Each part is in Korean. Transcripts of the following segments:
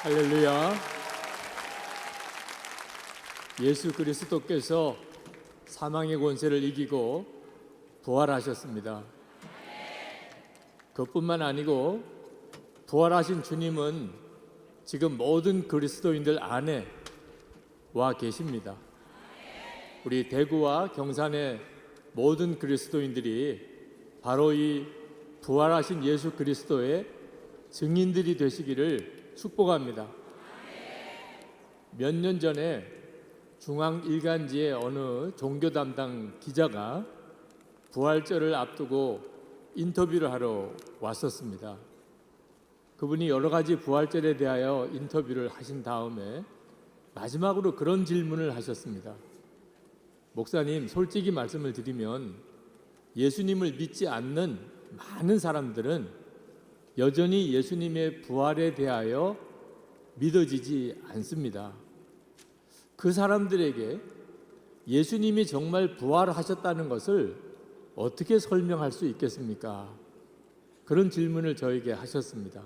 할렐루야. 예수 그리스도께서 사망의 권세를 이기고 부활하셨습니다. 그뿐만 아니고 부활하신 주님은 지금 모든 그리스도인들 안에 와 계십니다. 우리 대구와 경산의 모든 그리스도인들이 바로 이 부활하신 예수 그리스도의 증인들이 되시기를 축복합니다. 몇 년 전에 중앙일간지의 어느 종교 담당 기자가 부활절을 앞두고 인터뷰를 하러 왔었습니다. 그분이 여러 가지 부활절에 대하여 인터뷰를 하신 다음에 마지막으로 그런 질문을 하셨습니다. 목사님, 솔직히 말씀을 드리면 예수님을 믿지 않는 많은 사람들은 여전히 예수님의 부활에 대하여 믿어지지 않습니다. 그 사람들에게 예수님이 정말 부활하셨다는 것을 어떻게 설명할 수 있겠습니까? 그런 질문을 저에게 하셨습니다.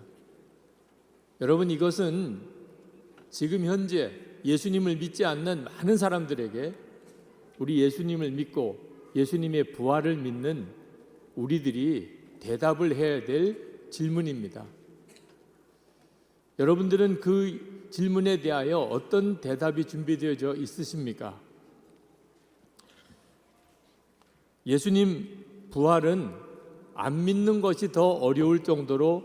여러분, 이것은 지금 현재 예수님을 믿지 않는 많은 사람들에게 우리 예수님을 믿고 예수님의 부활을 믿는 우리들이 대답을 해야 될 질문입니다. 여러분들은 그 질문에 대하여 어떤 대답이 준비되어 있으십니까? 예수님 부활은 안 믿는 것이 더 어려울 정도로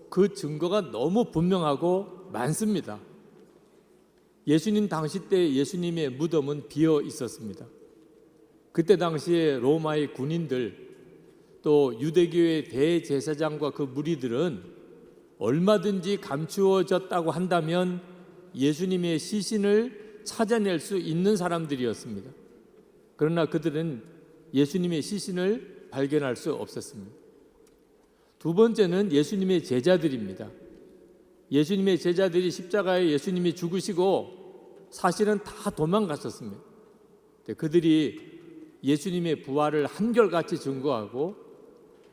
그 증거가 너무 분명하고 많습니다. 예수님 당시 때 예수님의 무덤은 비어 있었습니다. 그때 당시에 로마의 군인들 또 유대교의 대제사장과 그 무리들은 얼마든지 감추어졌다고 한다면 예수님의 시신을 찾아낼 수 있는 사람들이었습니다. 그러나 그들은 예수님의 시신을 발견할 수 없었습니다. 두 번째는 예수님의 제자들입니다. 예수님의 제자들이 십자가에 예수님이 죽으시고 사실은 다 도망갔었습니다. 그들이 예수님의 부활을 한결같이 증거하고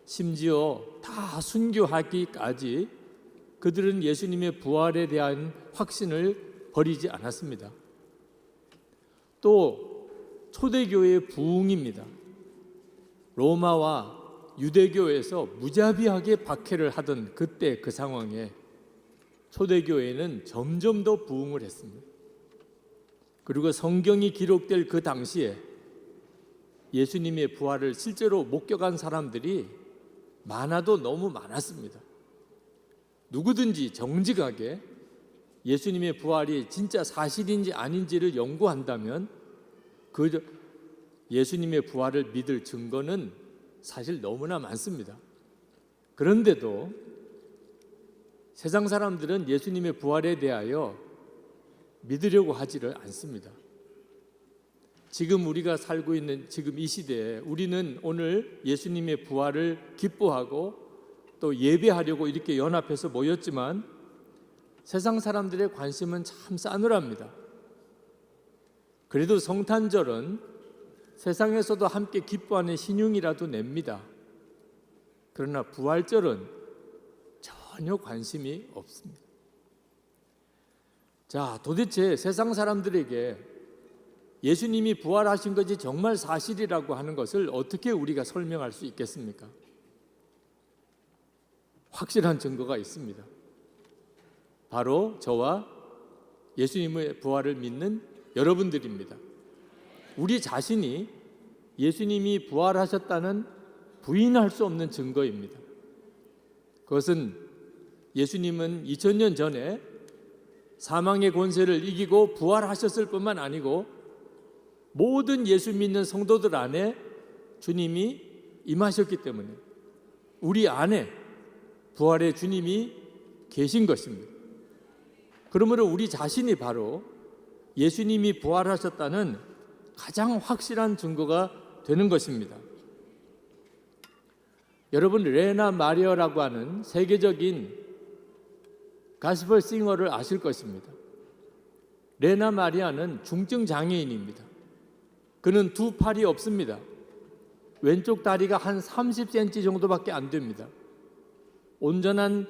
심지어 다 순교하기까지 그들은 예수님의 부활에 대한 확신을 버리지 않았습니다. 또 초대교회의 부흥입니다. 로마와 유대교에서 무자비하게 박해를 하던 그때 그 상황에 초대교회는 점점 더 부흥을 했습니다. 그리고 성경이 기록될 그 당시에 예수님의 부활을 실제로 목격한 사람들이 많아도 너무 많았습니다. 누구든지 정직하게 예수님의 부활이 진짜 사실인지 아닌지를 연구한다면 그 예수님의 부활을 믿을 증거는 사실 너무나 많습니다. 그런데도 세상 사람들은 예수님의 부활에 대하여 믿으려고 하지를 않습니다. 지금 우리가 살고 있는 지금 이 시대에 우리는 오늘 예수님의 부활을 기뻐하고 또 예배하려고 이렇게 연합해서 모였지만 세상 사람들의 관심은 참 싸늘합니다. 그래도 성탄절은 세상에서도 함께 기뻐하는 신용이라도 냅니다. 그러나 부활절은 전혀 관심이 없습니다. 자, 도대체 세상 사람들에게 예수님이 부활하신 것이 정말 사실이라고 하는 것을 어떻게 우리가 설명할 수 있겠습니까? 확실한 증거가 있습니다. 바로 저와 예수님의 부활을 믿는 여러분들입니다. 우리 자신이 예수님이 부활하셨다는 부인할 수 없는 증거입니다. 그것은 예수님은 2000년 전에 사망의 권세를 이기고 부활하셨을 뿐만 아니고 모든 예수 믿는 성도들 안에 주님이 임하셨기 때문에 우리 안에 부활의 주님이 계신 것입니다. 그러므로 우리 자신이 바로 예수님이 부활하셨다는 가장 확실한 증거가 되는 것입니다. 여러분, 레나 마리아라고 하는 세계적인 가스펠 싱어를 아실 것입니다. 레나 마리아는 중증 장애인입니다. 그는 두 팔이 없습니다. 왼쪽 다리가 한 30cm 정도밖에 안 됩니다. 온전한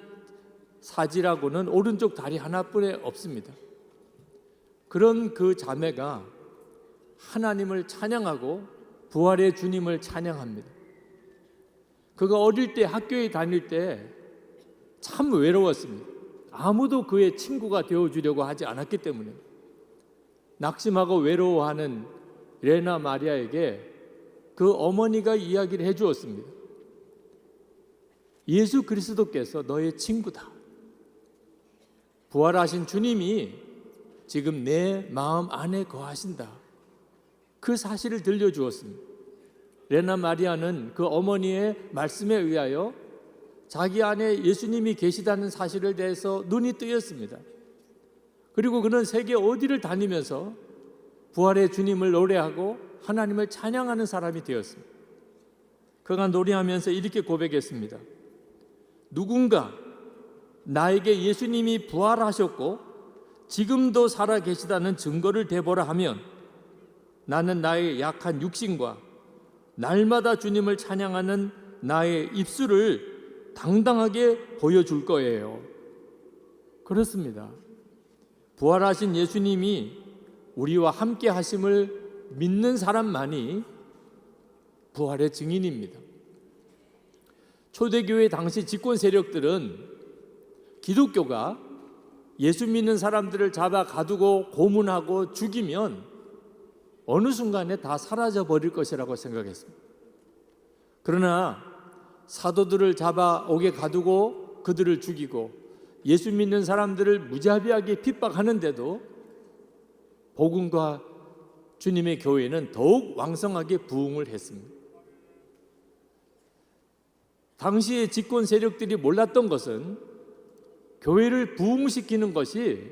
사지라고는 오른쪽 다리 하나뿐에 없습니다. 그런 그 자매가 하나님을 찬양하고 부활의 주님을 찬양합니다. 그가 어릴 때 학교에 다닐 때 참 외로웠습니다. 아무도 그의 친구가 되어주려고 하지 않았기 때문에 낙심하고 외로워하는 레나 마리아에게 그 어머니가 이야기를 해주었습니다. 예수 그리스도께서 너의 친구다. 부활하신 주님이 지금 내 마음 안에 거하신다. 그 사실을 들려주었습니다. 레나 마리아는 그 어머니의 말씀에 의하여 자기 안에 예수님이 계시다는 사실을 대해서 눈이 뜨였습니다. 그리고 그는 세계 어디를 다니면서 부활의 주님을 노래하고 하나님을 찬양하는 사람이 되었습니다. 그가 노래하면서 이렇게 고백했습니다. 누군가 나에게 예수님이 부활하셨고 지금도 살아 계시다는 증거를 대보라 하면 나는 나의 약한 육신과 날마다 주님을 찬양하는 나의 입술을 당당하게 보여줄 거예요. 그렇습니다. 부활하신 예수님이 우리와 함께 하심을 믿는 사람만이 부활의 증인입니다. 초대교회 당시 집권 세력들은 기독교가 예수 믿는 사람들을 잡아 가두고 고문하고 죽이면 어느 순간에 다 사라져 버릴 것이라고 생각했습니다. 그러나 사도들을 잡아 옥에 가두고 그들을 죽이고 예수 믿는 사람들을 무자비하게 핍박하는데도 복음과 주님의 교회는 더욱 왕성하게 부흥을 했습니다. 당시의 집권 세력들이 몰랐던 것은 교회를 부흥시키는 것이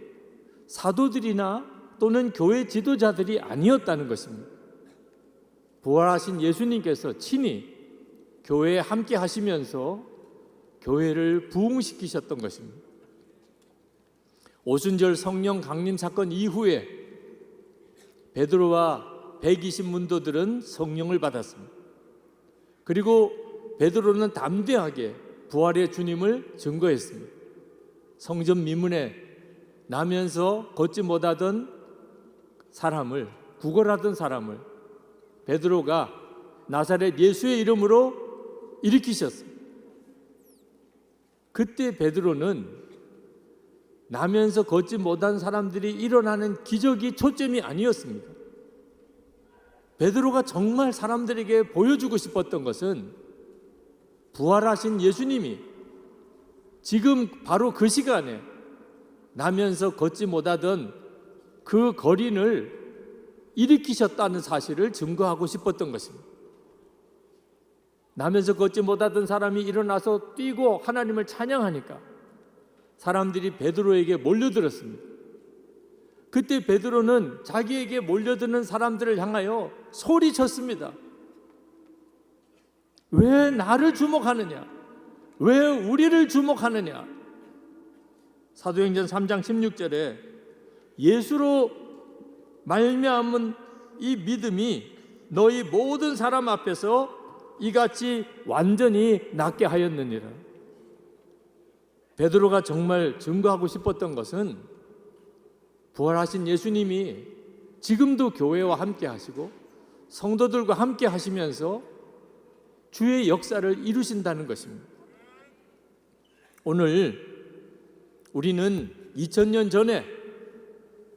사도들이나 또는 교회 지도자들이 아니었다는 것입니다. 부활하신 예수님께서 친히 교회에 함께 하시면서 교회를 부흥시키셨던 것입니다. 오순절 성령 강림 사건 이후에 베드로와 120문도들은 성령을 받았습니다. 그리고 베드로는 담대하게 부활의 주님을 증거했습니다. 성전 미문에 나면서 걷지 못하던 사람을, 구걸하던 사람을 베드로가 나사렛 예수의 이름으로 일으키셨습니다. 그때 베드로는 나면서 걷지 못한 사람들이 일어나는 기적이 초점이 아니었습니다. 베드로가 정말 사람들에게 보여주고 싶었던 것은 부활하신 예수님이 지금 바로 그 시간에 나면서 걷지 못하던 그 거린을 일으키셨다는 사실을 증거하고 싶었던 것입니다. 나면서 걷지 못하던 사람이 일어나서 뛰고 하나님을 찬양하니까 사람들이 베드로에게 몰려들었습니다. 그때 베드로는 자기에게 몰려드는 사람들을 향하여 소리쳤습니다. 왜 나를 주목하느냐? 왜 우리를 주목하느냐? 사도행전 3장 16절에 예수로 말미암은 이 믿음이 너희 모든 사람 앞에서 이같이 완전히 낫게 하였느니라. 베드로가 정말 증거하고 싶었던 것은 부활하신 예수님이 지금도 교회와 함께 하시고 성도들과 함께 하시면서 주의 역사를 이루신다는 것입니다. 오늘 우리는 2000년 전에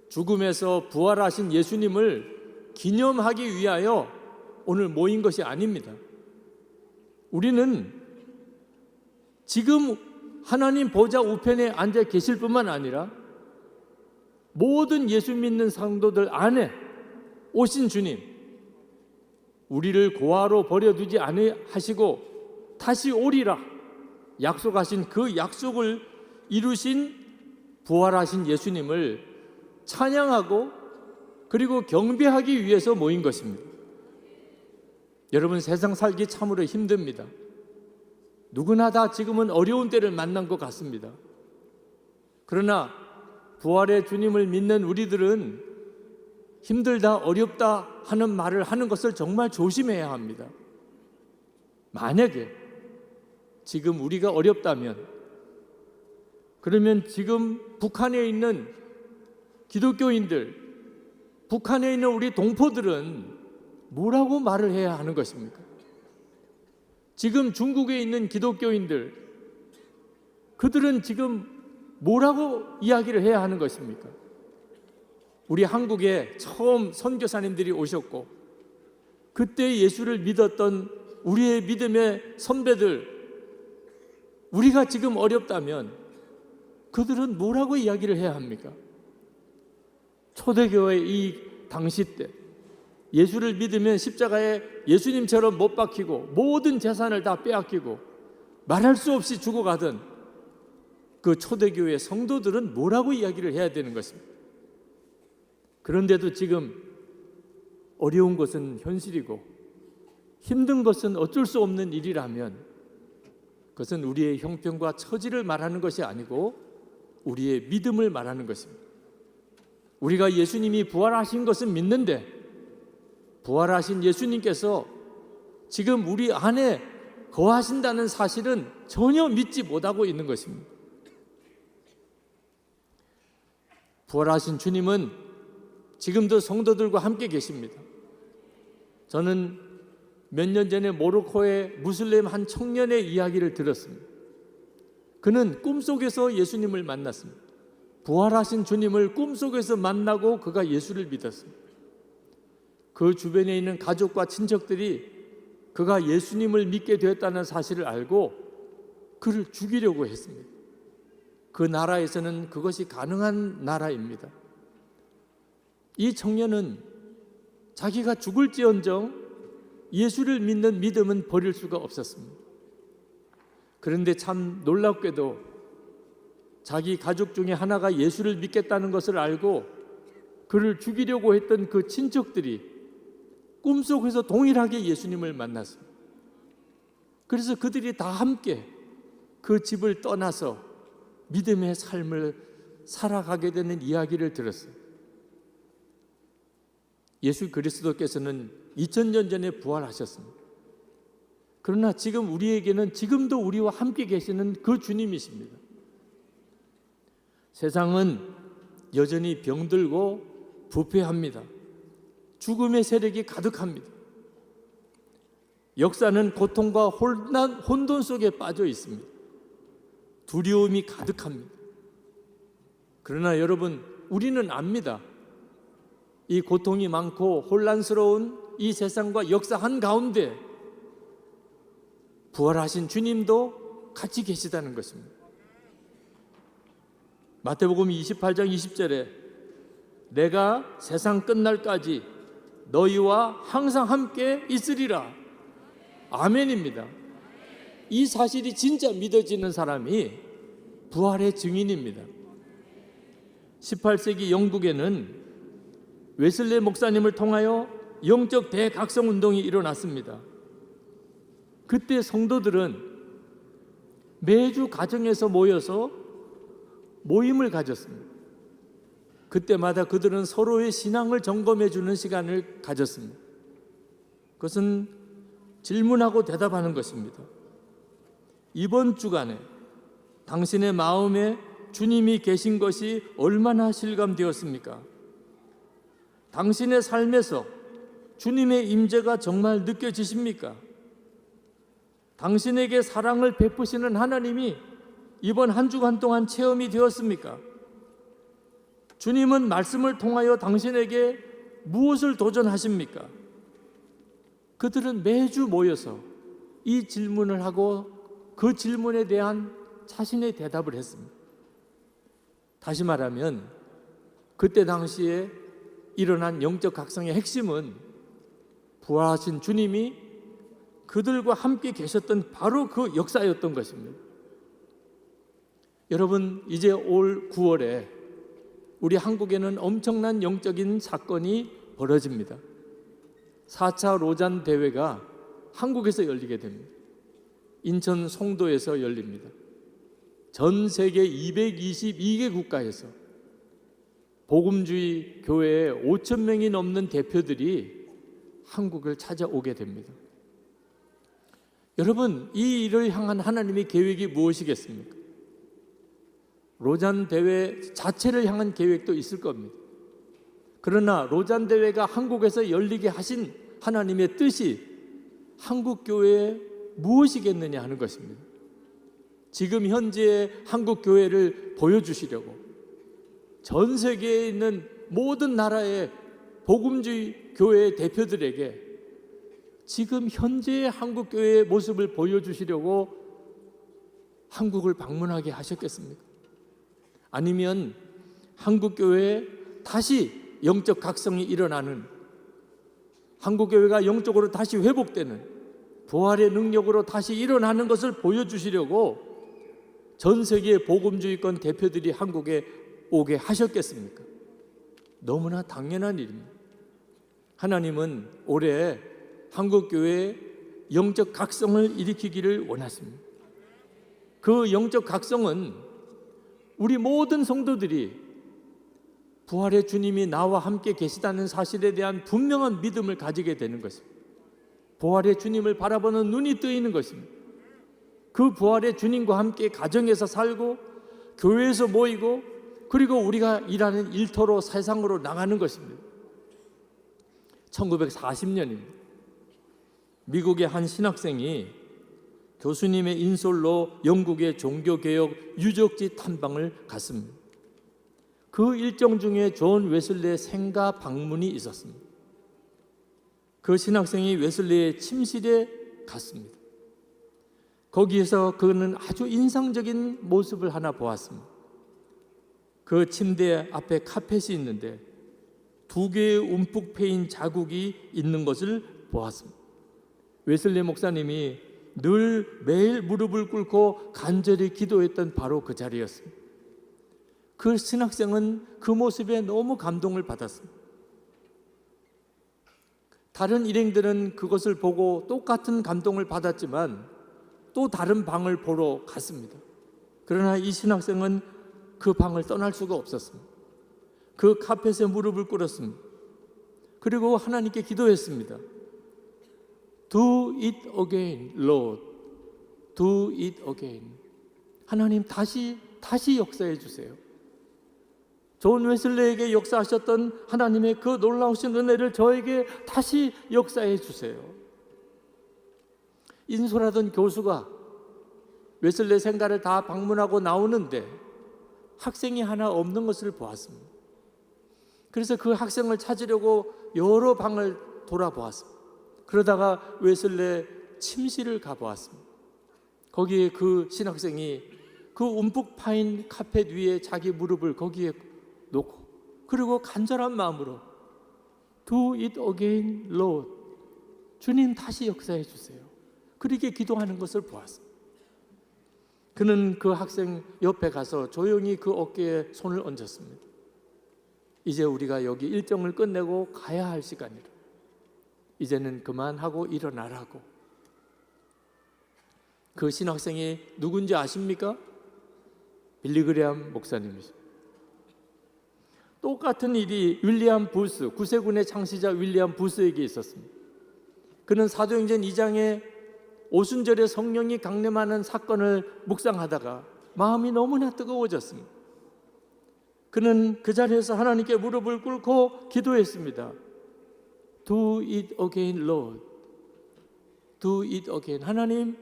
죽음에서 부활하신 예수님을 기념하기 위하여 오늘 모인 것이 아닙니다. 우리는 지금 하나님 보좌 우편에 앉아 계실 뿐만 아니라 모든 예수 믿는 성도들 안에 오신 주님, 우리를 고아로 버려두지 아니하시고 다시 오리라 약속하신 그 약속을 이루신 부활하신 예수님을 찬양하고 그리고 경배하기 위해서 모인 것입니다. 여러분, 세상 살기 참으로 힘듭니다. 누구나 다 지금은 어려운 때를 만난 것 같습니다. 그러나 부활의 주님을 믿는 우리들은 힘들다, 어렵다 하는 말을 하는 것을 정말 조심해야 합니다. 만약에 지금 우리가 어렵다면 그러면 지금 북한에 있는 기독교인들, 북한에 있는 우리 동포들은 뭐라고 말을 해야 하는 것입니까? 지금 중국에 있는 기독교인들, 그들은 지금 뭐라고 이야기를 해야 하는 것입니까? 우리 한국에 처음 선교사님들이 오셨고 그때 예수를 믿었던 우리의 믿음의 선배들, 우리가 지금 어렵다면 그들은 뭐라고 이야기를 해야 합니까? 초대교회 이 당시 때 예수를 믿으면 십자가에 예수님처럼 못 박히고 모든 재산을 다 빼앗기고 말할 수 없이 죽어가던 그 초대교회 성도들은 뭐라고 이야기를 해야 되는 것입니까? 그런데도 지금 어려운 것은 현실이고 힘든 것은 어쩔 수 없는 일이라면 그것은 우리의 형편과 처지를 말하는 것이 아니고 우리의 믿음을 말하는 것입니다. 우리가 예수님이 부활하신 것은 믿는데 부활하신 예수님께서 지금 우리 안에 거하신다는 사실은 전혀 믿지 못하고 있는 것입니다. 부활하신 주님은 지금도 성도들과 함께 계십니다. 저는 몇 년 전에 모로코의 무슬림 한 청년의 이야기를 들었습니다. 그는 꿈속에서 예수님을 만났습니다. 부활하신 주님을 꿈속에서 만나고 그가 예수를 믿었습니다. 그 주변에 있는 가족과 친척들이 그가 예수님을 믿게 되었다는 사실을 알고 그를 죽이려고 했습니다. 그 나라에서는 그것이 가능한 나라입니다. 이 청년은 자기가 죽을지언정 예수를 믿는 믿음은 버릴 수가 없었습니다. 그런데 참 놀랍게도 자기 가족 중에 하나가 예수를 믿겠다는 것을 알고 그를 죽이려고 했던 그 친척들이 꿈속에서 동일하게 예수님을 만났습니다. 그래서 그들이 다 함께 그 집을 떠나서 믿음의 삶을 살아가게 되는 이야기를 들었어요. 예수 그리스도께서는 2000년 전에 부활하셨습니다. 그러나 지금 우리에게는 지금도 우리와 함께 계시는 그 주님이십니다. 세상은 여전히 병들고 부패합니다. 죽음의 세력이 가득합니다. 역사는 고통과 혼돈 속에 빠져 있습니다. 두려움이 가득합니다. 그러나 여러분, 우리는 압니다. 이 고통이 많고 혼란스러운 이 세상과 역사 한가운데 부활하신 주님도 같이 계시다는 것입니다. 마태복음 28장 20절에 내가 세상 끝날까지 너희와 항상 함께 있으리라. 아멘입니다. 이 사실이 진짜 믿어지는 사람이 부활의 증인입니다. 18세기 영국에는 웨슬레 목사님을 통하여 영적 대각성 운동이 일어났습니다. 그때 성도들은 매주 가정에서 모여서 모임을 가졌습니다. 그때마다 그들은 서로의 신앙을 점검해 주는 시간을 가졌습니다. 그것은 질문하고 대답하는 것입니다. 이번 주간에 당신의 마음에 주님이 계신 것이 얼마나 실감되었습니까? 당신의 삶에서 주님의 임재가 정말 느껴지십니까? 당신에게 사랑을 베푸시는 하나님이 이번 한 주간 동안 체험이 되었습니까? 주님은 말씀을 통하여 당신에게 무엇을 도전하십니까? 그들은 매주 모여서 이 질문을 하고 그 질문에 대한 자신의 대답을 했습니다. 다시 말하면 그때 당시에 일어난 영적 각성의 핵심은 부활하신 주님이 그들과 함께 계셨던 바로 그 역사였던 것입니다. 여러분, 이제 올 9월에 우리 한국에는 엄청난 영적인 사건이 벌어집니다. 4차 로잔 대회가 한국에서 열리게 됩니다. 인천 송도에서 열립니다. 전 세계 222개 국가에서 복음주의 교회에 5천 명이 넘는 대표들이 한국을 찾아오게 됩니다. 여러분, 이 일을 향한 하나님의 계획이 무엇이겠습니까? 로잔 대회 자체를 향한 계획도 있을 겁니다. 그러나 로잔 대회가 한국에서 열리게 하신 하나님의 뜻이 한국 교회에 무엇이겠느냐 하는 것입니다. 지금 현재의 한국 교회를 보여주시려고 전 세계에 있는 모든 나라의 복음주의 교회의 대표들에게 지금 현재의 한국 교회의 모습을 보여주시려고 한국을 방문하게 하셨겠습니까? 아니면 한국 교회에 다시 영적 각성이 일어나는, 한국 교회가 영적으로 다시 회복되는 부활의 능력으로 다시 일어나는 것을 보여주시려고 전 세계의 복음주의권 대표들이 한국에 오게 하셨겠습니까? 너무나 당연한 일입니다. 하나님은 올해 한국교회에 영적 각성을 일으키기를 원하십니다. 그 영적 각성은 우리 모든 성도들이 부활의 주님이 나와 함께 계시다는 사실에 대한 분명한 믿음을 가지게 되는 것입니다. 부활의 주님을 바라보는 눈이 뜨이는 것입니다. 그 부활의 주님과 함께 가정에서 살고 교회에서 모이고 그리고 우리가 일하는 일터로 세상으로 나가는 것입니다. 1940년입니다. 미국의 한 신학생이 교수님의 인솔로 영국의 종교개혁 유적지 탐방을 갔습니다. 그 일정 중에 존 웨슬리의 생가 방문이 있었습니다. 그 신학생이 웨슬리의 침실에 갔습니다. 거기에서 그는 아주 인상적인 모습을 하나 보았습니다. 그 침대 앞에 카펫이 있는데 2개의 움푹 패인 자국이 있는 것을 보았습니다. 웨슬리 목사님이 늘 매일 무릎을 꿇고 간절히 기도했던 바로 그 자리였습니다. 그 신학생은 그 모습에 너무 감동을 받았습니다. 다른 일행들은 그것을 보고 똑같은 감동을 받았지만 또 다른 방을 보러 갔습니다. 그러나 이 신학생은 그 방을 떠날 수가 없었습니다. 그 카펫에 무릎을 꿇었습니다. 그리고 하나님께 기도했습니다. Do it again, Lord. Do it again. 하나님 다시 역사해 주세요. 존 웨슬리에게 역사하셨던 하나님의 그 놀라우신 은혜를 저에게 다시 역사해 주세요. 인솔하던 교수가 웨슬리 생가를 다 방문하고 나오는데 학생이 하나 없는 것을 보았습니다. 그래서 그 학생을 찾으려고 여러 방을 돌아보았습니다. 그러다가 웨슬리 침실을 가보았습니다. 거기에 그 신학생이 그 움푹 파인 카펫 위에 자기 무릎을 거기에 놓고 그리고 간절한 마음으로 Do it again, Lord. 주님 다시 역사해 주세요. 그렇게 기도하는 것을 보았습니다. 그는 그 학생 옆에 가서 조용히 그 어깨에 손을 얹었습니다. 이제 우리가 여기 일정을 끝내고 가야 할 시간이라. 이제는 그만하고 일어나라고. 그 신학생이 누군지 아십니까? 빌리 그레함 목사님이죠. 똑같은 일이 윌리엄 부스, 구세군의 창시자 윌리엄 부스에게 있었습니다. 그는 사도행전 2장에 오순절에 성령이 강림하는 사건을 묵상하다가 마음이 너무나 뜨거워졌습니다. 그는 그 자리에서 하나님께 무릎을 꿇고 기도했습니다. Do it again, Lord. Do it again. 하나님,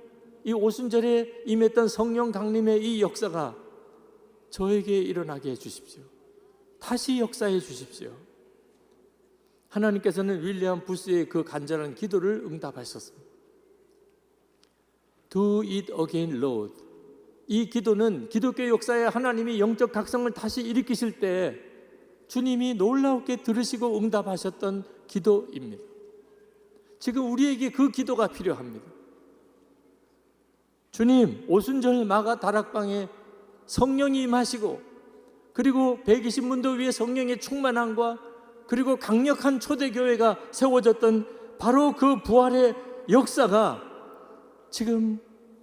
이 오순절에 임했던 성령 강림의 이 역사가 저에게 일어나게 해주십시오. 다시 역사해 주십시오. 하나님께서는 윌리엄 부스의 그 간절한 기도를 응답하셨습니다. Do it again, Lord. 이 기도는 기독교 역사에 하나님이 영적 각성을 다시 일으키실 때 주님이 놀랍게 들으시고 응답하셨던 기도입니다. 지금 우리에게 그 기도가 필요합니다. 주님, 오순절 마가 다락방에 성령이 임하시고 그리고 120문도 위에 성령의 충만함과 그리고 강력한 초대교회가 세워졌던 바로 그 부활의 역사가 지금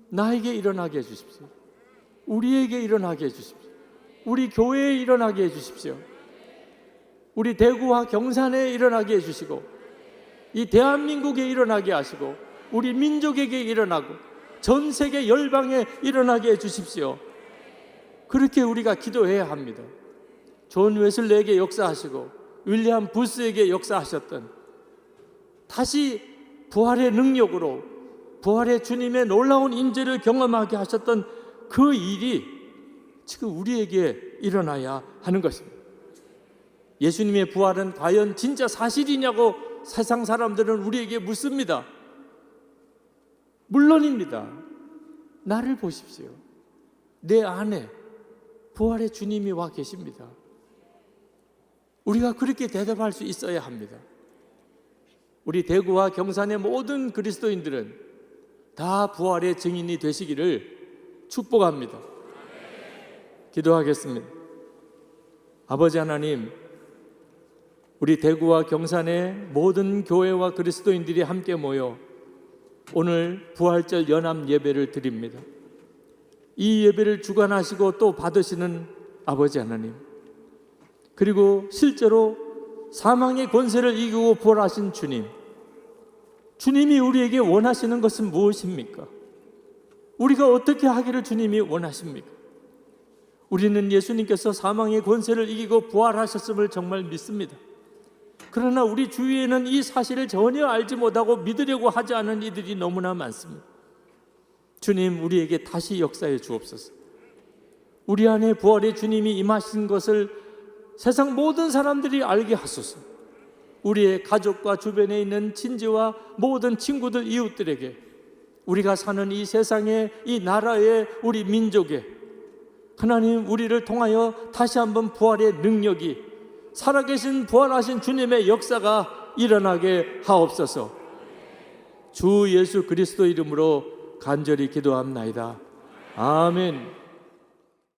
나에게 일어나게 해주십시오. 우리에게 일어나게 해주십시오. 우리 교회에 일어나게 해주십시오. 우리 대구와 경산에 일어나게 해주시고 이 대한민국에 일어나게 하시고 우리 민족에게 일어나고 전 세계 열방에 일어나게 해주십시오. 그렇게 우리가 기도해야 합니다. 존 웨슬레에게 역사하시고 윌리엄 부스에게 역사하셨던, 다시 부활의 능력으로 부활의 주님의 놀라운 인재를 경험하게 하셨던 그 일이 지금 우리에게 일어나야 하는 것입니다. 예수님의 부활은 과연 진짜 사실이냐고 세상 사람들은 우리에게 묻습니다. 물론입니다. 나를 보십시오. 내 안에 부활의 주님이 와 계십니다. 우리가 그렇게 대답할 수 있어야 합니다. 우리 대구와 경산의 모든 그리스도인들은 다 부활의 증인이 되시기를 축복합니다. 기도하겠습니다. 아버지 하나님, 우리 대구와 경산의 모든 교회와 그리스도인들이 함께 모여 오늘 부활절 연합 예배를 드립니다. 이 예배를 주관하시고 또 받으시는 아버지 하나님, 그리고 실제로 사망의 권세를 이기고 부활하신 주님, 주님이 우리에게 원하시는 것은 무엇입니까? 우리가 어떻게 하기를 주님이 원하십니까? 우리는 예수님께서 사망의 권세를 이기고 부활하셨음을 정말 믿습니다. 그러나 우리 주위에는 이 사실을 전혀 알지 못하고 믿으려고 하지 않은 이들이 너무나 많습니다. 주님, 우리에게 다시 역사해 주옵소서. 우리 안에 부활의 주님이 임하신 것을 세상 모든 사람들이 알게 하소서. 우리의 가족과 주변에 있는 친지와 모든 친구들, 이웃들에게, 우리가 사는 이 세상에, 이 나라에, 우리 민족에 하나님, 우리를 통하여 다시 한번 부활의 능력이, 살아계신 부활하신 주님의 역사가 일어나게 하옵소서. 주 예수 그리스도 이름으로 간절히 기도합나이다. 아멘.